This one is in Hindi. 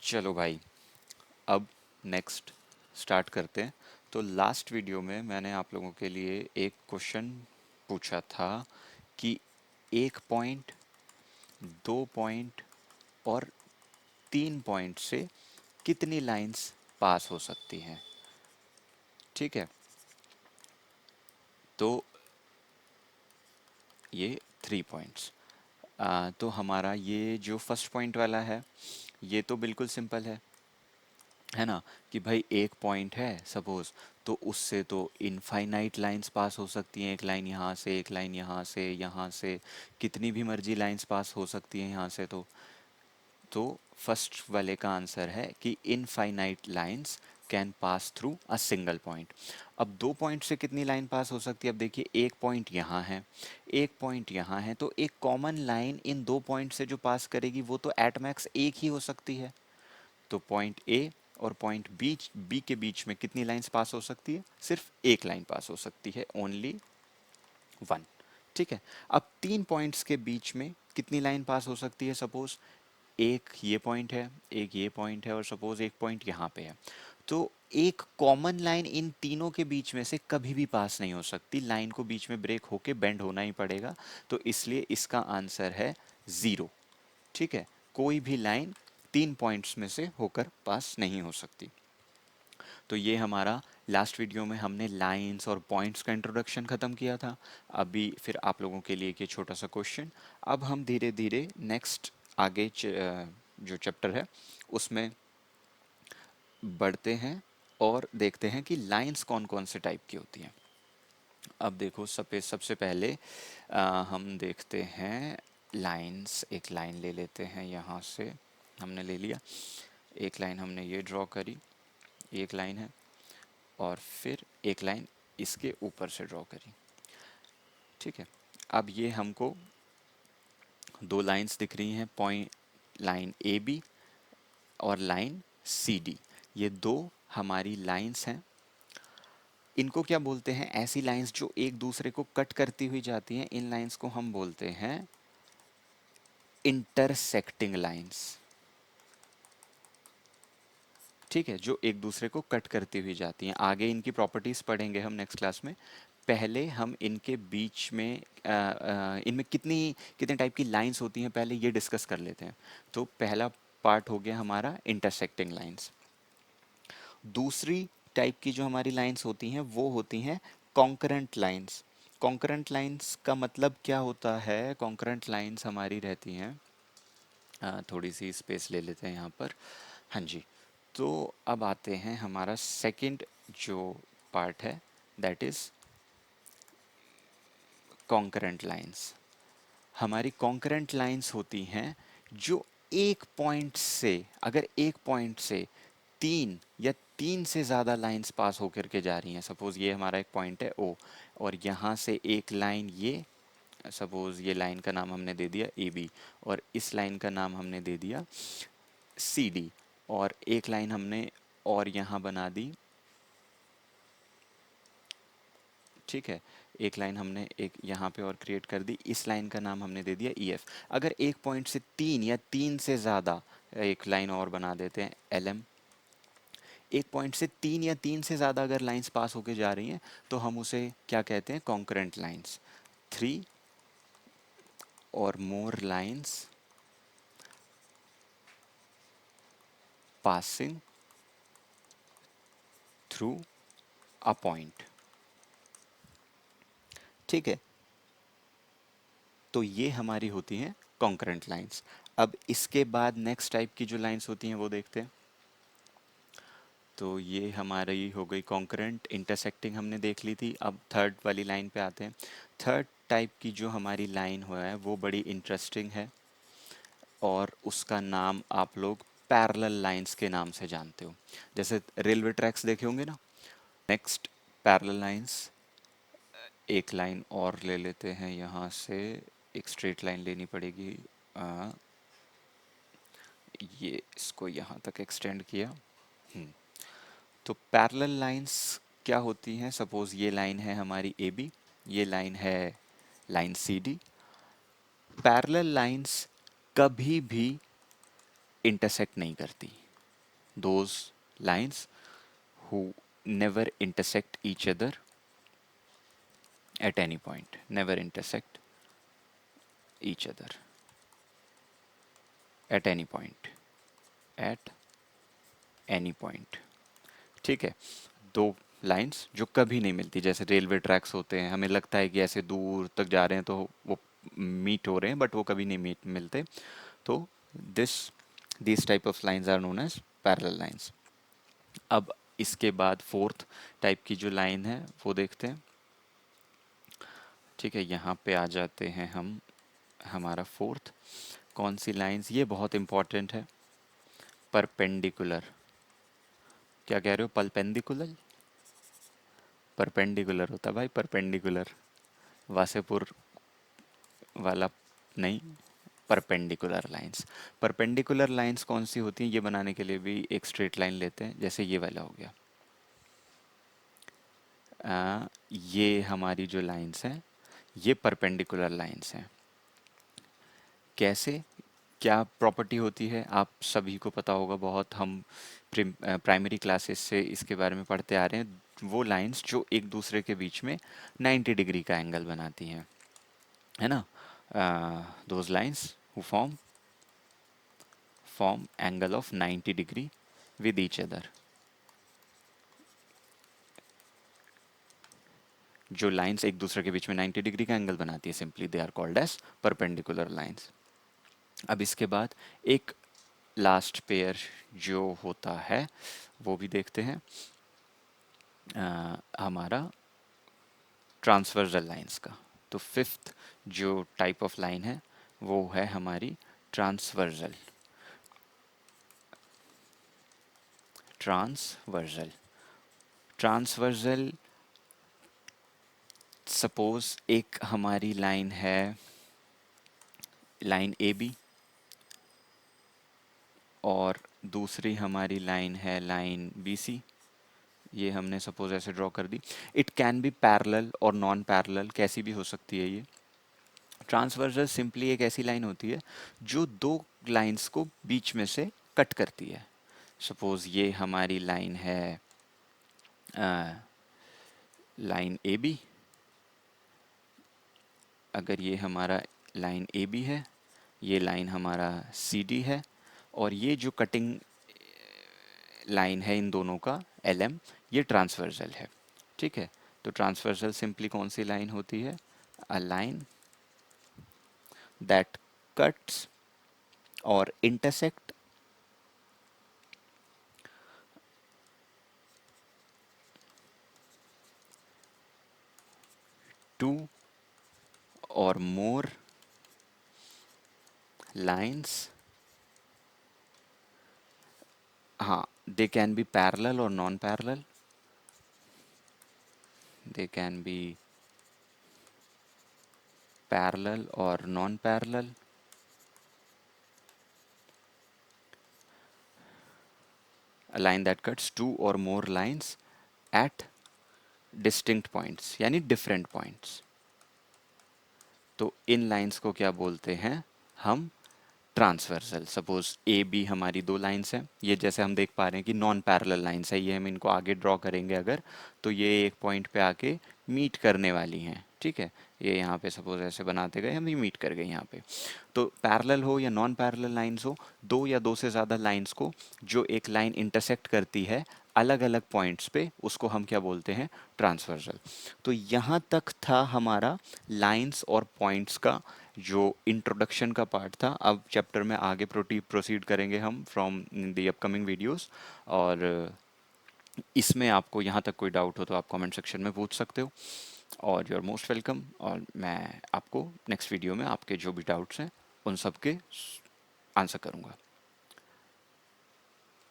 चलो भाई, अब नेक्स्ट स्टार्ट करते हैं। तो लास्ट वीडियो में मैंने आप लोगों के लिए एक क्वेश्चन पूछा था कि 1 पॉइंट, 2 पॉइंट और 3 पॉइंट से कितनी लाइंस पास हो सकती हैं। ठीक है, तो ये 3 पॉइंट्स। तो हमारा ये जो फर्स्ट पॉइंट वाला है ये तो बिल्कुल सिंपल है ना, कि भाई 1 पॉइंट है सपोज, तो उससे तो इनफाइनाइट लाइंस पास हो सकती हैं। एक लाइन यहाँ से, एक लाइन यहाँ से कितनी भी मर्जी लाइंस पास हो सकती हैं यहाँ से। तो फर्स्ट वाले का आंसर है कि infinite lines can pass through a single point. अब 2 पॉइंट से कितनी लाइन पास हो सकती है? अब देखिए, 1 पॉइंट यहाँ है, 1 पॉइंट यहाँ है, तो एक कॉमन लाइन इन 2 पॉइंट से जो पास करेगी वो तो एट मैक्स एक ही हो सकती है। तो पॉइंट ए और पॉइंट बी के बीच में कितनी लाइंस पास हो सकती है? सिर्फ एक लाइन पास हो सकती है, ओनली वन। ठीक है, अब 3 पॉइंट्स के बीच में कितनी लाइन पास हो सकती है? सपोज एक ये पॉइंट है, एक ये पॉइंट है और सपोज एक पॉइंट यहाँ पे है। तो एक कॉमन लाइन इन तीनों के बीच में से कभी भी पास नहीं हो सकती, लाइन को बीच में ब्रेक होके बेंड होना ही पड़ेगा। तो इसलिए इसका आंसर है 0। ठीक है, कोई भी लाइन 3 पॉइंट्स में से होकर पास नहीं हो सकती। तो ये हमारा लास्ट वीडियो में हमने लाइंस और पॉइंट्स का इंट्रोडक्शन ख़त्म किया था। अभी फिर आप लोगों के लिए ये छोटा सा क्वेश्चन। अब हम धीरे धीरे नेक्स्ट आगे जो चैप्टर है उसमें बढ़ते हैं और देखते हैं कि लाइंस कौन कौन से टाइप की होती हैं। अब देखो, सबसे पहले हम देखते हैं लाइंस। एक लाइन ले लेते हैं, यहाँ से हमने ले लिया एक लाइन, हमने ये ड्रॉ करी, एक लाइन है, और फिर एक लाइन इसके ऊपर से ड्रॉ करी। ठीक है, अब ये हमको दो लाइंस दिख रही हैं, पॉइंट लाइन ए बी और लाइन सी डी। ये दो हमारी लाइंस हैं। इनको क्या बोलते हैं? ऐसी लाइंस जो एक दूसरे को कट करती हुई जाती हैं, इन लाइंस को हम बोलते हैं इंटरसेक्टिंग लाइंस। ठीक है, जो एक दूसरे को कट करती हुई जाती हैं। आगे इनकी प्रॉपर्टीज़ पढ़ेंगे हम नेक्स्ट क्लास में। पहले हम इनके बीच में इनमें कितनी कितने टाइप की लाइंस होती हैं पहले ये डिस्कस कर लेते हैं। तो पहला पार्ट हो गया हमारा इंटरसेक्टिंग लाइंस। दूसरी टाइप की जो हमारी लाइंस होती हैं वो होती हैं कॉन्करेंट लाइंस। कॉन्करेंट लाइंस का मतलब क्या होता है? कॉन्करेंट लाइंस हमारी रहती हैं, थोड़ी सी स्पेस ले लेते हैं यहाँ पर। हाँ जी, तो अब आते हैं हमारा सेकंड जो पार्ट है, दैट इज़ कॉन्करेंट लाइंस। हमारी कॉन्करेंट लाइंस होती हैं जो एक पॉइंट से, अगर एक पॉइंट से तीन या तीन से ज़्यादा लाइंस पास होकर के जा रही हैं। सपोज़ ये हमारा एक पॉइंट है ओ, और यहाँ से एक लाइन, ये सपोज़ ये लाइन का नाम हमने दे दिया ए बी, और इस लाइन का नाम हमने दे दिया सी डी, और एक लाइन हमने और यहाँ बना दी। ठीक है, एक लाइन हमने एक यहाँ पे और क्रिएट कर दी, इस लाइन का नाम हमने दे दिया ई एफ। अगर एक पॉइंट से तीन या तीन से ज़्यादा, एक लाइन और बना देते हैं एल एम। एक पॉइंट से तीन या तीन से ज़्यादा अगर लाइंस पास होके जा रही हैं तो हम उसे क्या कहते हैं? Concurrent lines. 3 or more lines passing through a point. ठीक है, तो ये हमारी होती हैं कॉन्करेंट लाइंस। अब इसके बाद नेक्स्ट टाइप की जो लाइंस होती हैं वो देखते हैं। तो ये हमारी हो गई कॉन्करेंट, इंटरसेक्टिंग हमने देख ली थी। अब थर्ड वाली लाइन पे आते हैं। थर्ड टाइप की जो हमारी लाइन हुआ है वो बड़ी इंटरेस्टिंग है, और उसका नाम आप लोग पैरेलल लाइंस के नाम से जानते हो। जैसे रेलवे ट्रैक्स देखे होंगे ना। Next, parallel lines. एक लाइन और ले लेते हैं यहाँ से, एक स्ट्रेट लाइन लेनी पड़ेगी। ये इसको यहाँ तक एक्सटेंड किया। तो पैरेलल लाइंस क्या होती हैं? सपोज ये लाइन है हमारी ए बी, ये लाइन है line C D. Parallel lines कभी भी इंटरसेक्ट नहीं करती। those lines who never intersect each other at any point, never intersect each other at any point, at any point। ठीक है, दो लाइंस जो कभी नहीं मिलती, जैसे रेलवे ट्रैक्स होते हैं, हमें लगता है कि ऐसे दूर तक जा रहे हैं तो वो मीट हो रहे हैं, बट वो कभी नहीं मीट मिलते। तो this this type of lines are known as parallel lines. अब इसके बाद फोर्थ टाइप की जो लाइन है वो देखते हैं। ठीक है, यहाँ पे आ जाते हैं हम, हमारा फोर्थ कौन सी लाइंस, ये बहुत इंपॉर्टेंट है, परपेंडिकुलर। क्या कह रहे हो, पलपेंडिकुलर? परपेंडिकुलर होता भाई, परपेंडिकुलर, वासेपुर वाला नहीं, परपेंडिकुलर लाइंस। परपेंडिकुलर लाइंस कौन सी होती हैं, ये बनाने के लिए भी एक स्ट्रेट लाइन लेते हैं, जैसे ये वाला हो गया। ये हमारी जो लाइंस हैं ये परपेंडिकुलर लाइंस हैं। कैसे, क्या प्रॉपर्टी होती है, आप सभी को पता होगा, बहुत हम प्राइमरी क्लासेस से इसके बारे में पढ़ते आ रहे हैं। वो लाइंस जो एक दूसरे के बीच में 90 डिग्री का एंगल बनाती हैं, है ना, those lines who form angle of 90 degree with each other. जो लाइंस एक दूसरे के बीच में 90 डिग्री का एंगल बनाती है, simply they are called as perpendicular lines. अब इसके बाद एक लास्ट पेयर जो होता है वो भी देखते हैं, हमारा ट्रांसवर्सल लाइंस का। तो फिफ्थ जो टाइप ऑफ लाइन है वो है हमारी ट्रांसवर्सल। ट्रांसवर्सल, ट्रांसवर्सल सपोज एक हमारी लाइन है, लाइन ए बी, और दूसरी हमारी लाइन है लाइन बी सी। ये हमने सपोज ऐसे ड्रॉ कर दी। इट कैन बी पैरेलल और नॉन पैरेलल, कैसी भी हो सकती है ये। ट्रांसवर्सल सिंपली एक ऐसी लाइन होती है जो दो लाइंस को बीच में से कट करती है। सपोज ये हमारी लाइन है लाइन ए बी, अगर ये हमारा लाइन ए बी है, ये लाइन हमारा सी डी है, और ये जो कटिंग लाइन है इन दोनों का एल एम, ये ट्रांसवर्सल है। ठीक है, तो ट्रांसवर्सल सिंपली कौन सी लाइन होती है, a line that cuts or intersect two or more lines, हाँ, they can be parallel or non-parallel, they can be parallel or non-parallel, a line that cuts two or more lines at distinct points यानी different points। तो इन लाइंस को क्या बोलते हैं हम, ट्रांसवर्सल। सपोज ए बी हमारी दो लाइंस हैं, ये जैसे हम देख पा रहे हैं कि नॉन पैरेलल लाइंस है, ये हम इनको आगे ड्रॉ करेंगे अगर, तो ये एक पॉइंट पे आके मीट करने वाली हैं। ठीक है, ये यहाँ पे सपोज ऐसे बनाते गए, हम ये मीट कर गए यहाँ पे। तो पैरेलल हो या नॉन पैरेलल लाइंस हो, दो या दो से ज़्यादा लाइंस को जो एक लाइन इंटरसेक्ट करती है अलग अलग पॉइंट्स पे, उसको हम क्या बोलते हैं, ट्रांसवर्सल। तो यहाँ तक था हमारा लाइंस और पॉइंट्स का जो इंट्रोडक्शन का पार्ट था। अब चैप्टर में आगे प्रोसीड करेंगे हम फ्रॉम द अपकमिंग वीडियोस, और इसमें आपको यहाँ तक कोई डाउट हो तो आप कमेंट सेक्शन में पूछ सकते हो, और यू आर मोस्ट वेलकम। और मैं आपको नेक्स्ट वीडियो में आपके जो भी डाउट्स हैं उन सब के आंसर करूँगा।